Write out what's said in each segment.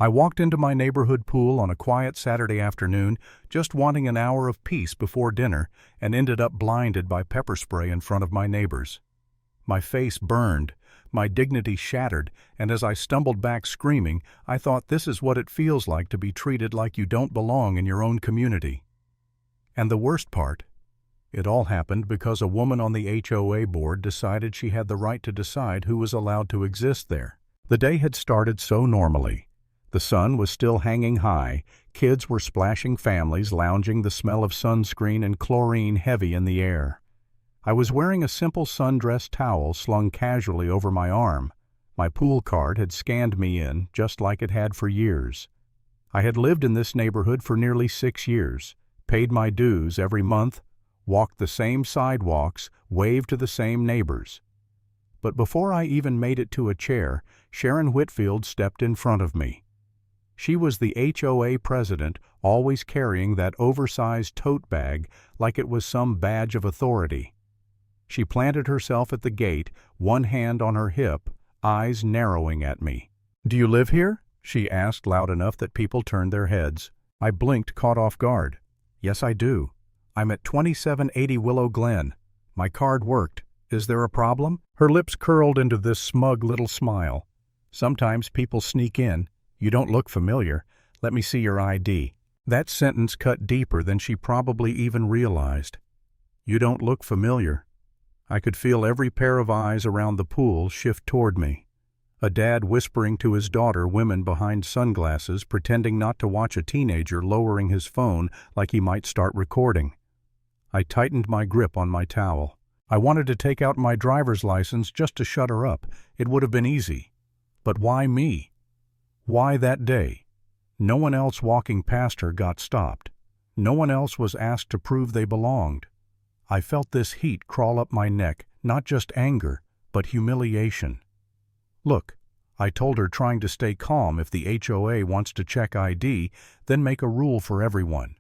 I walked into my neighborhood pool on a quiet Saturday afternoon, just wanting an hour of peace before dinner, and ended up blinded by pepper spray in front of my neighbors. My face burned, my dignity shattered, and as I stumbled back screaming, I thought this is what it feels like to be treated like you don't belong in your own community. And the worst part? It all happened because a woman on the HOA board decided she had the right to decide who was allowed to exist there. The day had started so normally. The sun was still hanging high, kids were splashing, families lounging, the smell of sunscreen and chlorine heavy in the air. I was wearing a simple sundress towel slung casually over my arm. My pool card had scanned me in, just like it had for years. I had lived in this neighborhood for nearly 6 years, paid my dues every month, walked the same sidewalks, waved to the same neighbors. But before I even made it to a chair, Sharon Whitfield stepped in front of me. She was the HOA president, always carrying that oversized tote bag like it was some badge of authority. She planted herself at the gate, one hand on her hip, eyes narrowing at me. "Do you live here?" she asked loud enough that people turned their heads. I blinked, caught off guard. "Yes, I do. I'm at 2780 Willow Glen. My card worked. Is there a problem?" Her lips curled into this smug little smile. "Sometimes people sneak in. You don't look familiar. Let me see your ID." That sentence cut deeper than she probably even realized. You don't look familiar. I could feel every pair of eyes around the pool shift toward me. A dad whispering to his daughter, women behind sunglasses pretending not to watch a teenager lowering his phone like he might start recording. I tightened my grip on my towel. I wanted to take out my driver's license just to shut her up. It would have been easy. But why me? Why that day? No one else walking past her got stopped. No one else was asked to prove they belonged. I felt this heat crawl up my neck, not just anger, but humiliation. "Look," I told her, trying to stay calm. "If the HOA wants to check ID, then make a rule for everyone.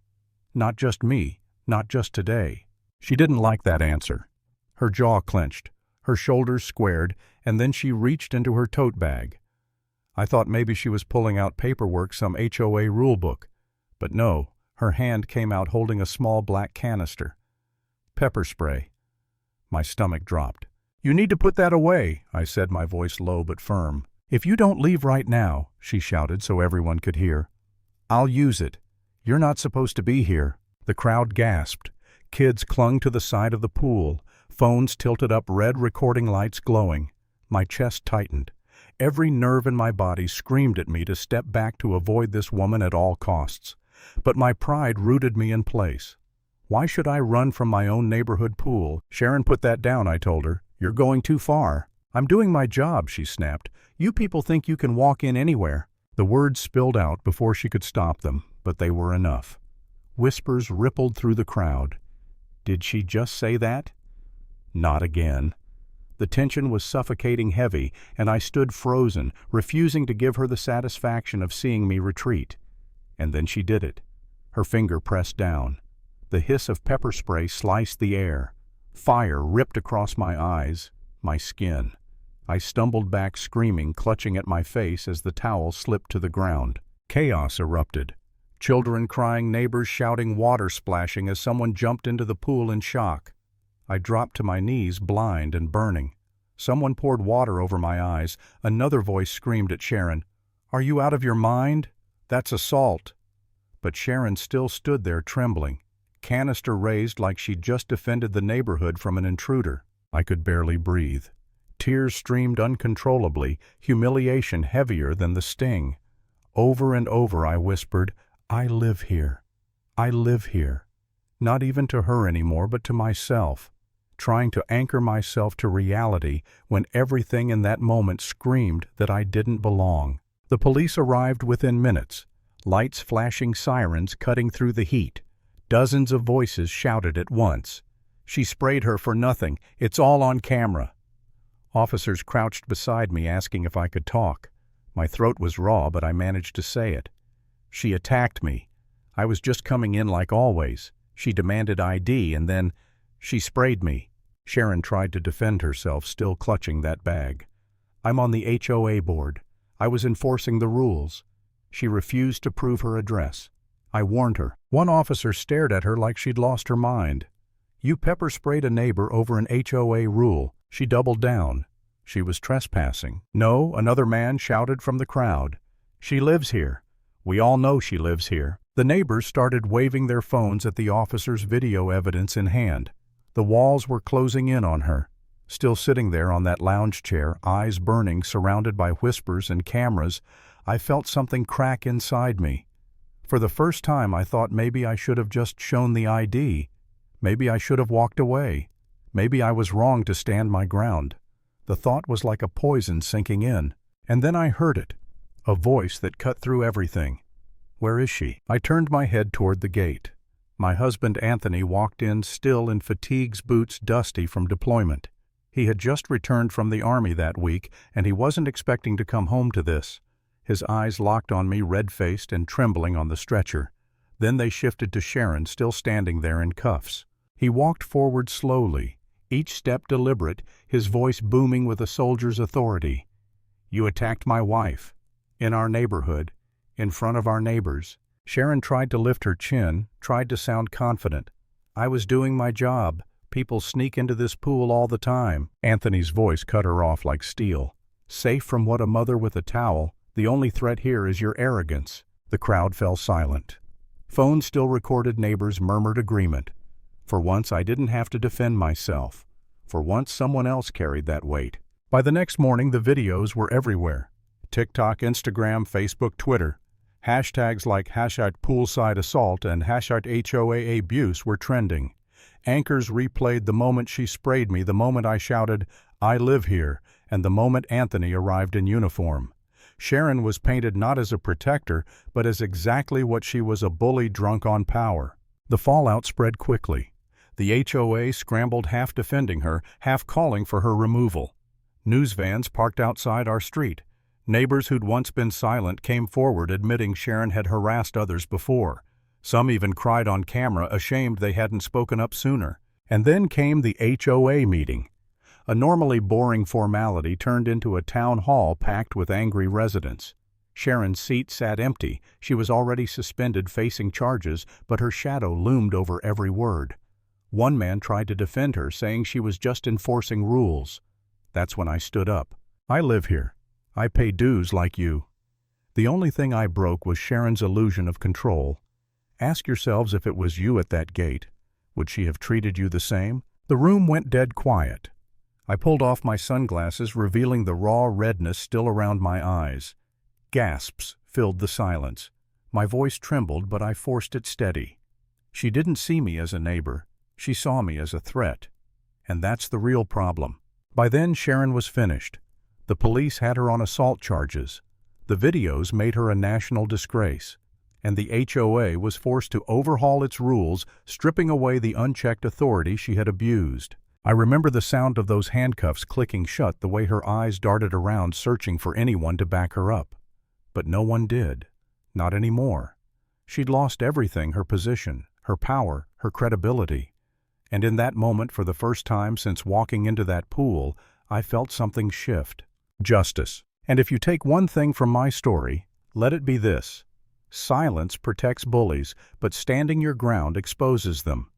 Not just me, not just today." She didn't like that answer. Her jaw clenched, her shoulders squared, and then she reached into her tote bag. I thought maybe she was pulling out paperwork, some HOA rule book. But no, her hand came out holding a small black canister. Pepper spray. My stomach dropped. "You need to put that away," I said, my voice low but firm. "If you don't leave right now," she shouted so everyone could hear, "I'll use it. You're not supposed to be here." The crowd gasped. Kids clung to the side of the pool, phones tilted up, red recording lights glowing. My chest tightened. Every nerve in my body screamed at me to step back to avoid this woman at all costs. But my pride rooted me in place. Why should I run from my own neighborhood pool? "Sharon, put that down," I told her. "You're going too far." "I'm doing my job," she snapped. "You people think you can walk in anywhere." The words spilled out before she could stop them, but they were enough. Whispers rippled through the crowd. Did she just say that? Not again. The tension was suffocating heavy, and I stood frozen, refusing to give her the satisfaction of seeing me retreat. And then she did it. Her finger pressed down. The hiss of pepper spray sliced the air. Fire ripped across my eyes, my skin. I stumbled back screaming, clutching at my face as the towel slipped to the ground. Chaos erupted. Children crying, neighbors shouting, water splashing as someone jumped into the pool in shock. I dropped to my knees, blind and burning. Someone poured water over my eyes. Another voice screamed at Sharon, "Are you out of your mind? That's assault." But Sharon still stood there trembling, canister raised like she'd just defended the neighborhood from an intruder. I could barely breathe. Tears streamed uncontrollably, humiliation heavier than the sting. Over and over I whispered, "I live here. I live here." Not even to her anymore, but to myself, trying to anchor myself to reality when everything in that moment screamed that I didn't belong. The police arrived within minutes, lights flashing, sirens cutting through the heat. Dozens of voices shouted at once. "She sprayed her for nothing. It's all on camera." Officers crouched beside me, asking if I could talk. My throat was raw, but I managed to say it. "She attacked me. I was just coming in like always. She demanded ID, and then she sprayed me." Sharon tried to defend herself, still clutching that bag. "I'm on the HOA board. I was enforcing the rules." She refused to prove her address. I warned her. One officer stared at her like she'd lost her mind. You pepper sprayed a neighbor over an HOA rule. She doubled down. She was trespassing. No, another man shouted from the crowd. She lives here. We all know she lives here. The neighbors started waving their phones at the officer's video evidence in hand. The walls were closing in on her. Still sitting there on that lounge chair, eyes burning, surrounded by whispers and cameras, I felt something crack inside me. For the first time, I thought maybe I should have just shown the ID. Maybe I should have walked away. Maybe I was wrong to stand my ground. The thought was like a poison sinking in. And then I heard it, a voice that cut through everything. Where is she? I turned my head toward the gate. My husband Anthony walked in, still in fatigues, boots dusty from deployment. He had just returned from the army that week, and he wasn't expecting to come home to this. His eyes locked on me, red-faced and trembling on the stretcher. Then they shifted to Sharon, still standing there in cuffs. He walked forward slowly, each step deliberate, his voice booming with a soldier's authority. You attacked my wife. In our neighborhood. In front of our neighbors. Sharon tried to lift her chin, tried to sound confident. I was doing my job. People sneak into this pool all the time. Anthony's voice cut her off like steel. Safe from what, a mother with a towel? The only threat here is your arrogance. The crowd fell silent. Phones still recorded neighbors' murmured agreement. For once, I didn't have to defend myself. For once, someone else carried that weight. By the next morning, the videos were everywhere. TikTok, Instagram, Facebook, Twitter. Hashtags like #poolside assault and #HOA abuse were trending. Anchors replayed the moment she sprayed me, the moment I shouted, "I live here," and the moment Anthony arrived in uniform. Sharon was painted not as a protector, but as exactly what she was, a bully drunk on power. The fallout spread quickly. The HOA scrambled, half defending her, half calling for her removal. News vans parked outside our street. Neighbors who'd once been silent came forward admitting Sharon had harassed others before. Some even cried on camera, ashamed they hadn't spoken up sooner. And then came the HOA meeting. A normally boring formality turned into a town hall packed with angry residents. Sharon's seat sat empty. She was already suspended, facing charges, but her shadow loomed over every word. One man tried to defend her, saying she was just enforcing rules. That's when I stood up. I live here. I pay dues like you. The only thing I broke was Sharon's illusion of control. Ask yourselves, if it was you at that gate, would she have treated you the same? The room went dead quiet. I pulled off my sunglasses, revealing the raw redness still around my eyes. Gasps filled the silence. My voice trembled, but I forced it steady. She didn't see me as a neighbor. She saw me as a threat. And that's the real problem. By then, Sharon was finished. The police had her on assault charges. The videos made her a national disgrace. And the HOA was forced to overhaul its rules, stripping away the unchecked authority she had abused. I remember the sound of those handcuffs clicking shut, the way her eyes darted around, searching for anyone to back her up. But no one did. Not anymore. She'd lost everything: her position, her power, her credibility. And in that moment, for the first time since walking into that pool, I felt something shift. Justice. And if you take one thing from my story, let it be this: silence protects bullies, but standing your ground exposes them.